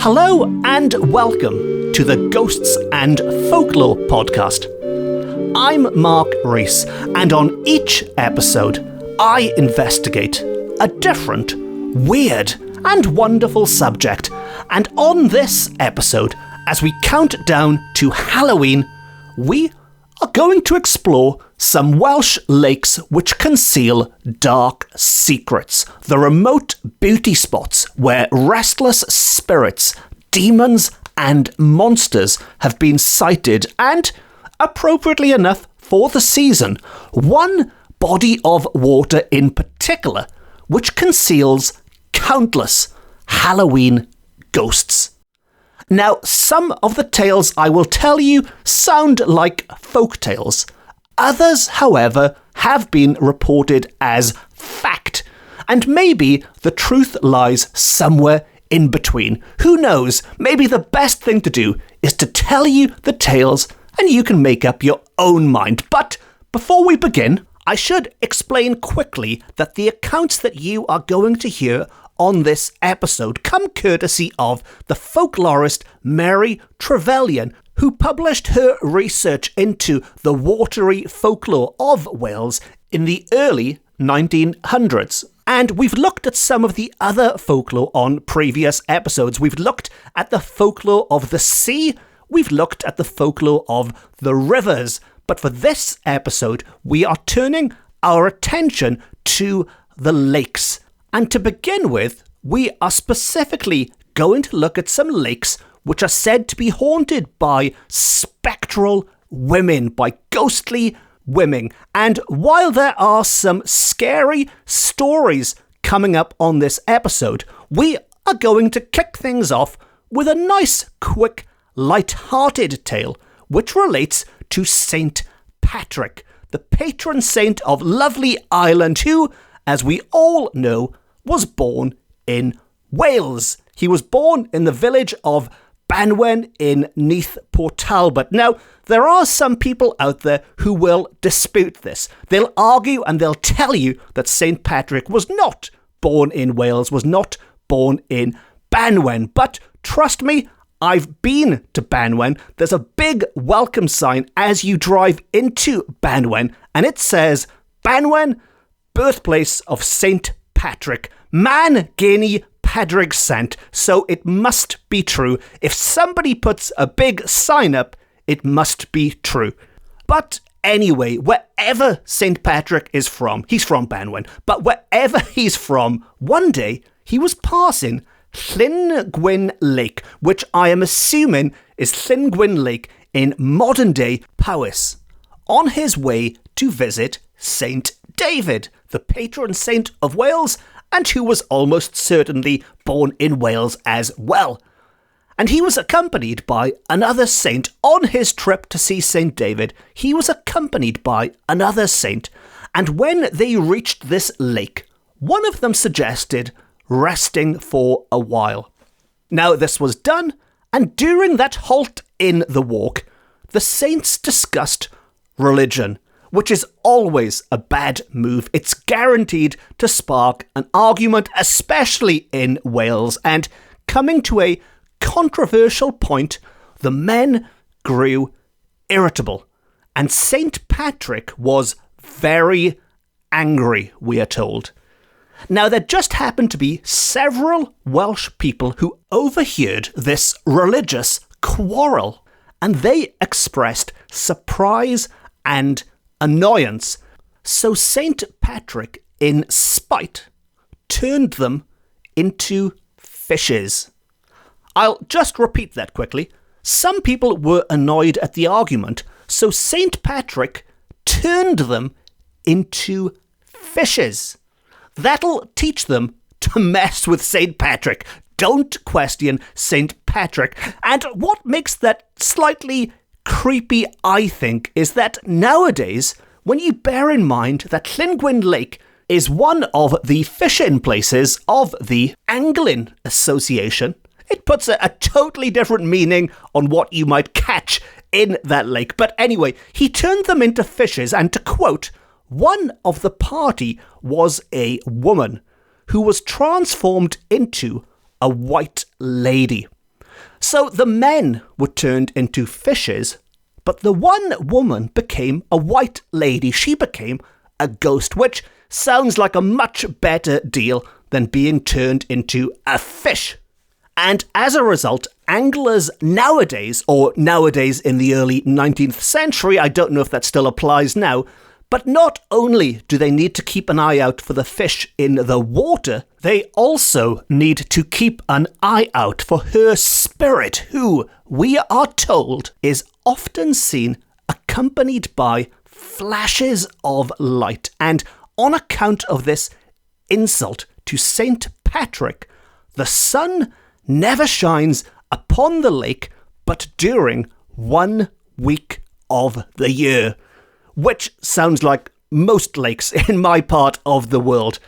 Hello and welcome to the Ghosts and Folklore podcast. I'm Mark Rees, and on each episode, I investigate a different, weird, and wonderful subject. And on this episode, as we count down to Halloween, we are going to explore some Welsh lakes which conceal dark secrets, the remote beauty spots where restless spirits, demons, and monsters have been sighted, and, appropriately enough for the season, one body of water in particular which conceals countless Halloween ghosts. Now, some of the tales I will tell you sound like folk tales. Others, however, have been reported as fact, and maybe the truth lies somewhere in between. Who knows? Maybe the best thing to do is to tell you the tales and you can make up your own mind. But before we begin, I should explain quickly that the accounts that you are going to hear on this episode come courtesy of the folklorist Mari Lwyd, who published her research into the watery folklore of Wales in the early 1900s. And we've looked at some of the other folklore on previous episodes. We've looked at the folklore of the sea, we've looked at the folklore of the rivers, but for this episode, we are turning our attention to the lakes. And to begin with, we are specifically going to look at some lakes which are said to be haunted by spectral women, by ghostly women. And while there are some scary stories coming up on this episode, we are going to kick things off with a nice, quick, light-hearted tale which relates to Saint Patrick, the patron saint of lovely Ireland, who, as we all know, was born in Wales. He was born in the village of Banwen in Neath Port Talbot. Now, there are some people out there who will dispute this. They'll argue and they'll tell you that St. Patrick was not born in Wales, was not born in Banwen. But trust me, I've been to Banwen. There's a big welcome sign as you drive into Banwen, and it says, Banwen, birthplace of St. Patrick. Man geni Padraig Sant. So it must be true. If somebody puts a big sign up, it must be true. But anyway, wherever St. Patrick is from, he's from Banwen, but wherever he's from, one day he was passing Llyn Lake, which I am assuming is Llyn Lake in modern-day Powys, on his way to visit St. David, the patron saint of Wales, and who was almost certainly born in Wales as well. And he was accompanied by another saint on his trip to see St. David. He was accompanied by another saint, and when they reached this lake, one of them suggested resting for a while. Now, this was done, and during that halt in the walk, the saints discussed religion, which is always a bad move. It's guaranteed to spark an argument, especially in Wales. And coming to a controversial point, the men grew irritable. And St. Patrick was very angry, we are told. Now, there just happened to be several Welsh people who overheard this religious quarrel, and they expressed surprise and annoyance. So St. Patrick, in spite, turned them into fishes. I'll just repeat that quickly. Some people were annoyed at the argument, so St. Patrick turned them into fishes. That'll teach them to mess with St. Patrick. Don't question St. Patrick. And what makes that slightly creepy, I think, is that nowadays, when you bear in mind that Llyn Lake is one of the fish-in places of the Angling Association, it puts a totally different meaning on what you might catch in that lake. But anyway, he turned them into fishes, and to quote, one of the party was a woman who was transformed into a white lady. So the men were turned into fishes, but the one woman became a white lady. She became a ghost, which sounds like a much better deal than being turned into a fish. And as a result, anglers nowadays, or nowadays in the early 19th century, I don't know if that still applies now, but not only do they need to keep an eye out for the fish in the water, they also need to keep an eye out for her spirit, who, we are told, is often seen accompanied by flashes of light. And on account of this insult to Saint Patrick, the sun never shines upon the lake but during 1 week of the year, which sounds like most lakes in my part of the world.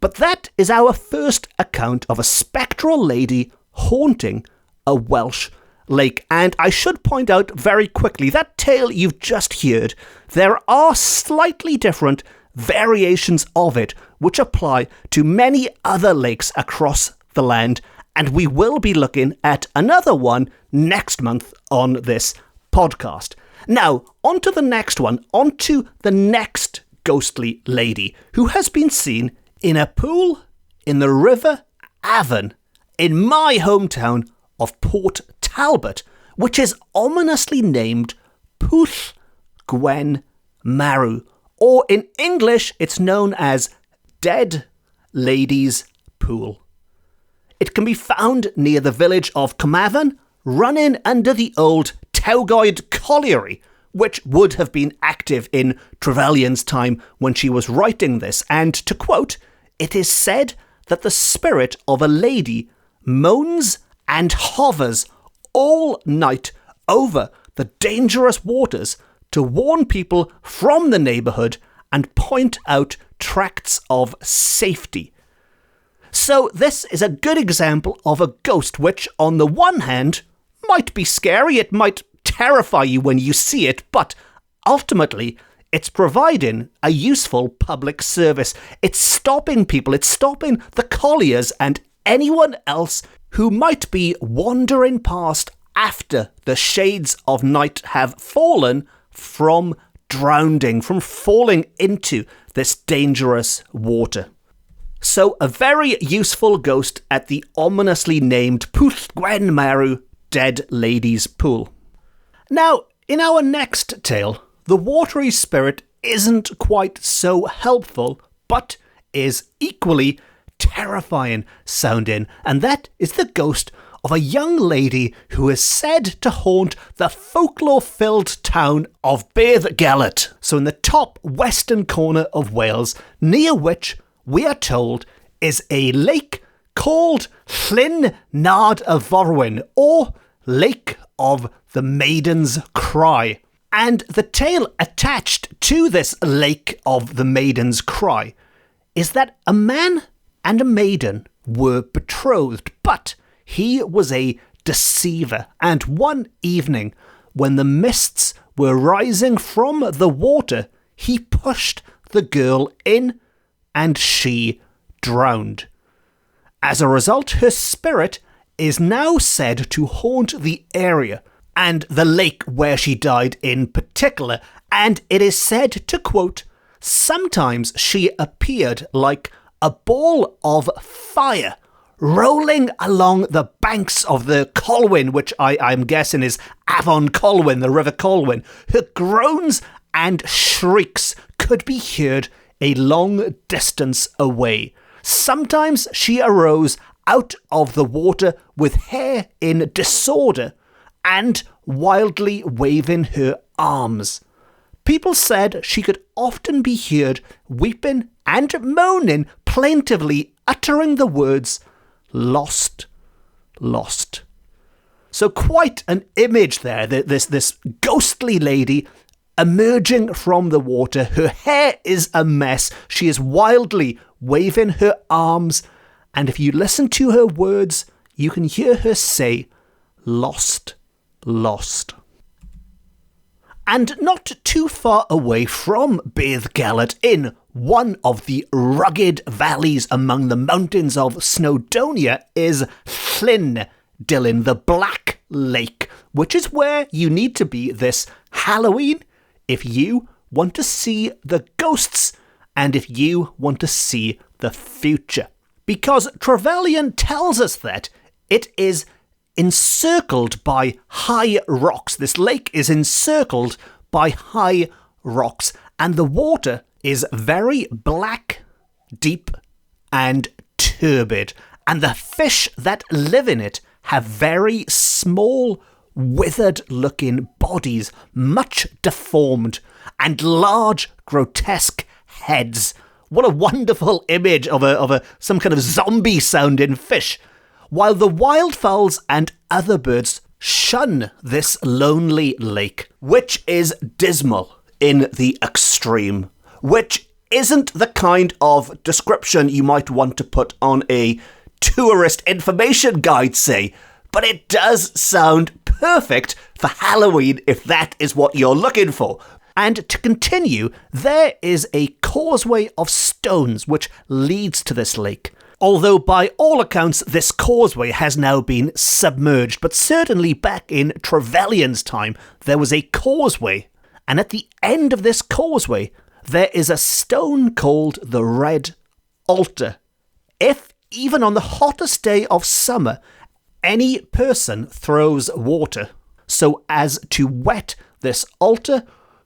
But that is our first account of a spectral lady haunting a Welsh lake. And I should point out very quickly, that tale you've just heard, there are slightly different variations of it which apply to many other lakes across the land, and we will be looking at another one next month on this podcast. Now, on to the next one, on to the next ghostly lady who has been seen in a pool in the River Avon in my hometown of Port Talbot, which is ominously named Pwll Gwen Marw, or in English it's known as Dead Ladies Pool. It can be found near the village of Carmarthen, running under the old Tewgoed Colliery, which would have been active in Trevelyan's time when she was writing this. And to quote, it is said that the spirit of a lady moans and hovers all night over the dangerous waters to warn people from the neighbourhood and point out tracts of safety. So this is a good example of a ghost which, on the one hand, might be scary, it might terrify you when you see it, but ultimately it's providing a useful public service. It's stopping people, it's stopping the colliers and anyone else who might be wandering past after the shades of night have fallen from drowning, from falling into this dangerous water. So a very useful ghost at the ominously named Pwll Gwen Marw Dead Ladies Pool. Now, in our next tale, the watery spirit isn't quite so helpful, but is equally terrifying sounding, and that is the ghost of a young lady who is said to haunt the folklore-filled town of Beddgelert, so in the top western corner of Wales, near which, we are told, is a lake called Llyn Nad y Forwyn, or Lake of the Maiden's Cry. And the tale attached to this Lake of the Maiden's Cry is that a man and a maiden were betrothed, but he was a deceiver, and one evening, when the mists were rising from the water, he pushed the girl in, and she drowned. As a result, her spirit is now said to haunt the area, and the lake where she died in particular, and it is said to, quote, sometimes she appeared like a ball of fire rolling along the banks of the Colwyn, which I'm guessing is Avon Colwyn, the River Colwyn. Her groans and shrieks could be heard a long distance away. Sometimes she arose out of the water with hair in disorder and wildly waving her arms. People said she could often be heard weeping and moaning plaintively, uttering the words, "Lost, lost." So quite an image there, this ghostly lady emerging from the water. Her hair is a mess. She is wildly waving her arms, and if you listen to her words, you can hear her say, "Lost, lost." And not too far away from Beddgelert, in one of the rugged valleys among the mountains of Snowdonia, is Llyn Dillin, the Black Lake, which is where you need to be this Halloween if you want to see the ghosts and if you want to see the future. Because Trevelyan tells us that it is encircled by high rocks. This lake is encircled by high rocks, and the water is very black, deep, and turbid. And the fish that live in it have very small, withered-looking bodies, much deformed, and large, grotesque heads. What a wonderful image of some kind of zombie-sounding fish. While the wildfowls and other birds shun this lonely lake, which is dismal in the extreme, which isn't the kind of description you might want to put on a tourist information guide, say, but it does sound perfect for Halloween if that is what you're looking for. And to continue, there is a causeway of stones which leads to this lake. Although by all accounts this causeway has now been submerged, but certainly back in Trevelyan's time there was a causeway, and at the end of this causeway there is a stone called the Red Altar. If, even on the hottest day of summer, any person throws water so as to wet this altar,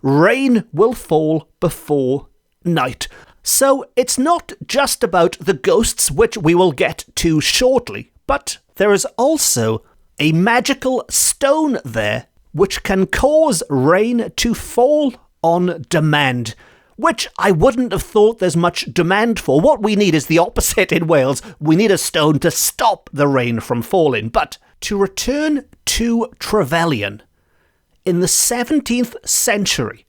rain will fall before night. So it's not just about the ghosts, which we will get to shortly, but there is also a magical stone there which can cause rain to fall on demand, which I wouldn't have thought there's much demand for. What we need is the opposite in Wales. We need a stone to stop the rain from falling. But to return to Trevelyan, in the 17th century,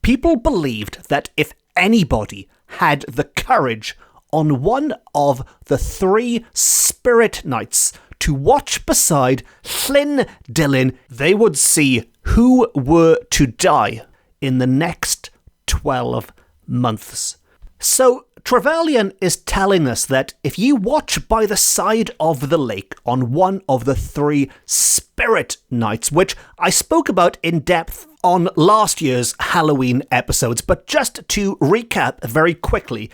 people believed that if anybody had the courage on one of the 3 spirit nights to watch beside Llyn Dillin, they would see who were to die in the next 12 months. So Trevelyan is telling us that if you watch by the side of the lake on one of the 3 spirit nights, which I spoke about in depth on last year's Halloween episodes, but just to recap very quickly,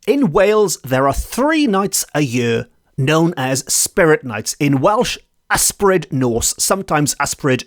in Wales there are 3 nights a year known as spirit nights. In Welsh, Ysbryd Nos, sometimes Ysbryd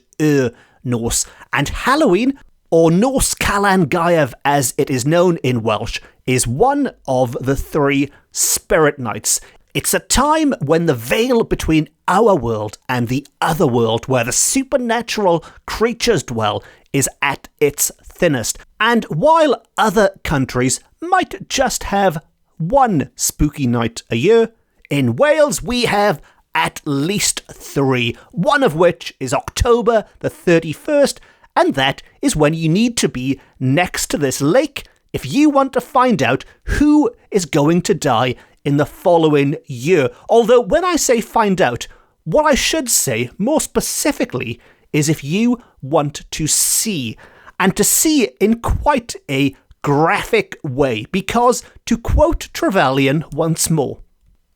Nos, and Halloween, or Nos Calan Gaeaf as it is known in Welsh, is one of the 3 spirit nights. It's a time when the veil between our world and the other world, where the supernatural creatures dwell, is at its thinnest. And while other countries might just have 1 spooky night a year, in Wales we have at least 3, one of which is October the 31st, and that is when you need to be next to this lake if you want to find out who is going to die in the following year. Although when I say find out, what I should say more specifically is if you want to see, and to see in quite a graphic way, because, to quote Trevelyan once more,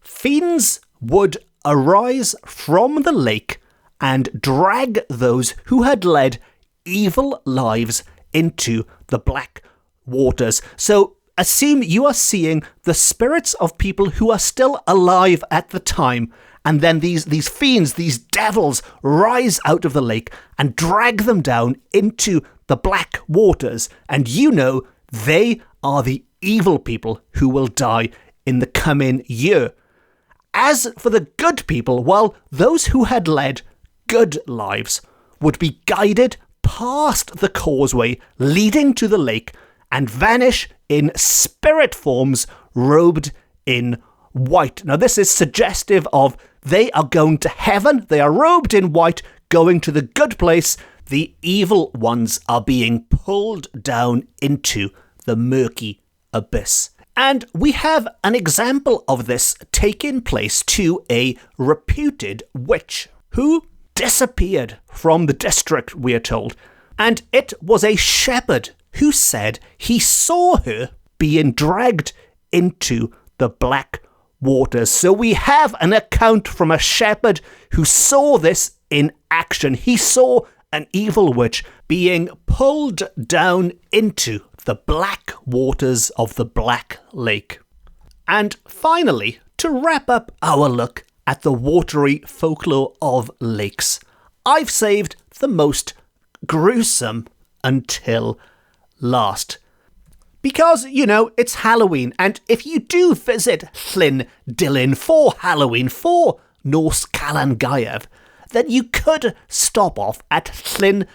fiends would arise from the lake and drag those who had led evil lives into the black waters. So assume you are seeing the spirits of people who are still alive at the time, and then these fiends, these devils, rise out of the lake and drag them down into the black waters, and you know they are the evil people who will die in the coming year. As for the good people, well, those who had led good lives would be guided past the causeway leading to the lake and vanish in spirit forms robed in white. Now this is suggestive of they are going to heaven, they are robed in white, going to the good place. The evil ones are being pulled down into the murky abyss. And we have an example of this taking place to a reputed witch who disappeared from the district, we are told, and it was a shepherd who said he saw her being dragged into the black waters. So we have an account from a shepherd who saw this in action. He saw an evil witch being pulled down into the black waters of the Black Lake. And finally, to wrap up our look at the watery folklore of lakes, I've saved the most gruesome until last. Because, it's Halloween, and if you do visit Llyn Dilyn for Halloween, for Nos Calan Gaeaf, then you could stop off at Llyn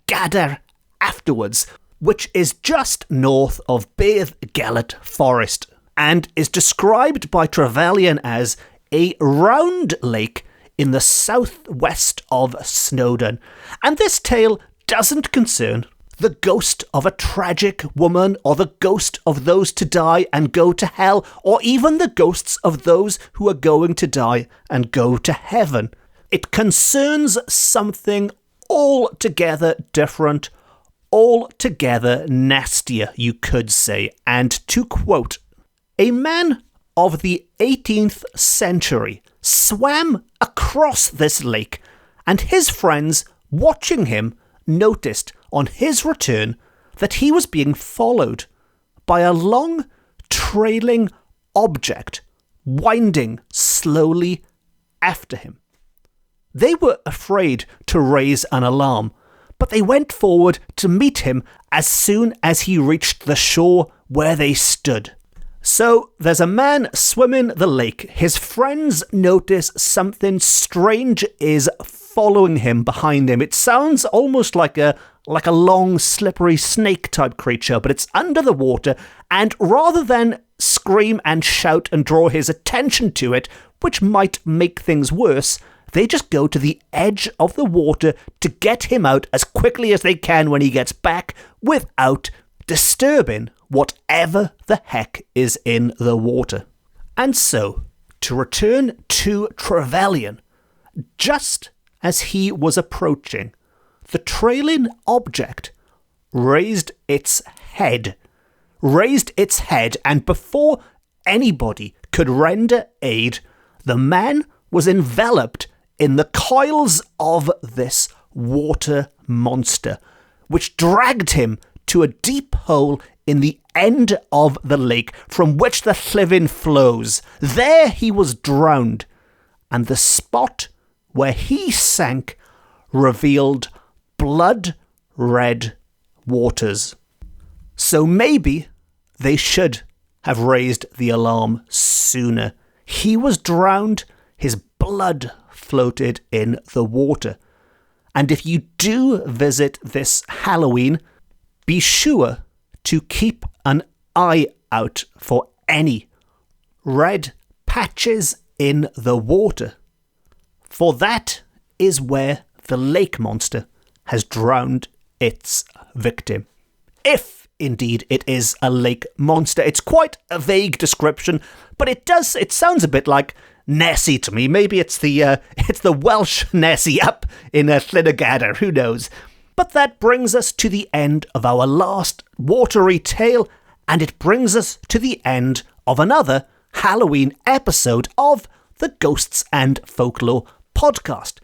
Gaeaf afterwards, which is just north of Bedd Gelert Forest, and is described by Trevelyan as a round lake in the southwest of Snowdon. And this tale doesn't concern the ghost of a tragic woman, or the ghost of those to die and go to hell, or even the ghosts of those who are going to die and go to heaven. It concerns something altogether different, altogether nastier, you could say. And to quote, a man of the 18th century swam across this lake, and his friends watching him noticed on his return that he was being followed by a long, trailing object winding slowly after him. They were afraid to raise an alarm, but they went forward to meet him as soon as he reached the shore where they stood. So there's a man swimming the lake. His friends notice something strange is following him behind him. It sounds almost like a long, slippery snake-type creature, but it's under the water, and rather than scream and shout and draw his attention to it, which might make things worse, they just go to the edge of the water to get him out as quickly as they can when he gets back, without disturbing whatever the heck is in the water. And so, to return to Trevelyan, just as he was approaching, the trailing object raised its head, and before anybody could render aid, the man was enveloped in the coils of this water monster, which dragged him to a deep hole in the end of the lake from which the Llyfin flows. There he was drowned, and the spot where he sank revealed blood-red waters. So maybe they should have raised the alarm sooner. He was drowned, his blood floated in the water. And if you do visit this Halloween, be sure to keep an eye out for any red patches in the water, for that is where the lake monster has drowned its victim. If indeed it is a lake monster. It's quite a vague description, but it sounds a bit like Nessie to me. Maybe it's the Welsh Nessie up in Llyn Gaeaf, who knows. But that brings us to the end of our last watery tale, and it brings us to the end of another Halloween episode of the Ghosts and Folklore podcast.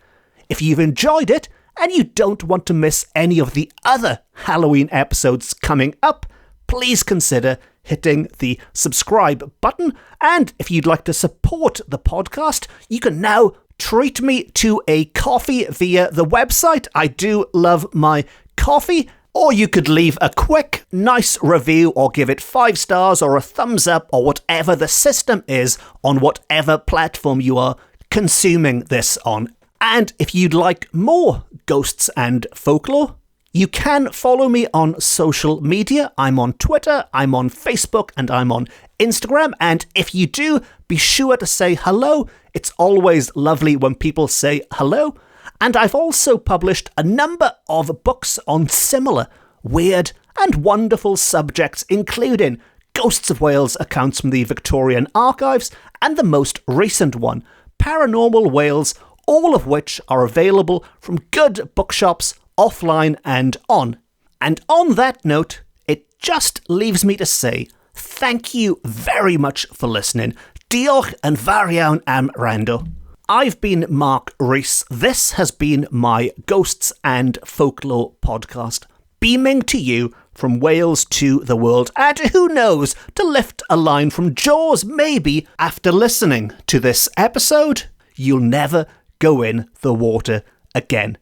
If you've enjoyed it, and you don't want to miss any of the other Halloween episodes coming up, please consider hitting the subscribe button. And if you'd like to support the podcast, you can now treat me to a coffee via the website. I do love my coffee. Or you could leave a quick, nice review, or give it 5 stars or a thumbs up, or whatever the system is on whatever platform you are consuming this on. And if you'd like more Ghosts and Folklore, you can follow me on social media. I'm on Twitter, I'm on Facebook, and I'm on Instagram. And if you do, be sure to say hello. It's always lovely when people say hello. And I've also published a number of books on similar weird and wonderful subjects, including Ghosts of Wales accounts from the Victorian Archives, and the most recent one, Paranormal Wales, all of which are available from good bookshops, offline and on. And on that note, it just leaves me to say thank you very much for listening. Diolch yn fawr iawn am wrando. I've been Mark Rees. This has been my Ghosts and Folklore podcast, beaming to you from Wales to the world, and who knows, to lift a line from Jaws. Maybe after listening to this episode, you'll never go in the water again.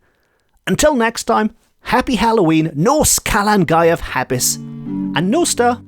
Until next time, happy Halloween, Nos Calan Gaeaf habis, and Nosta.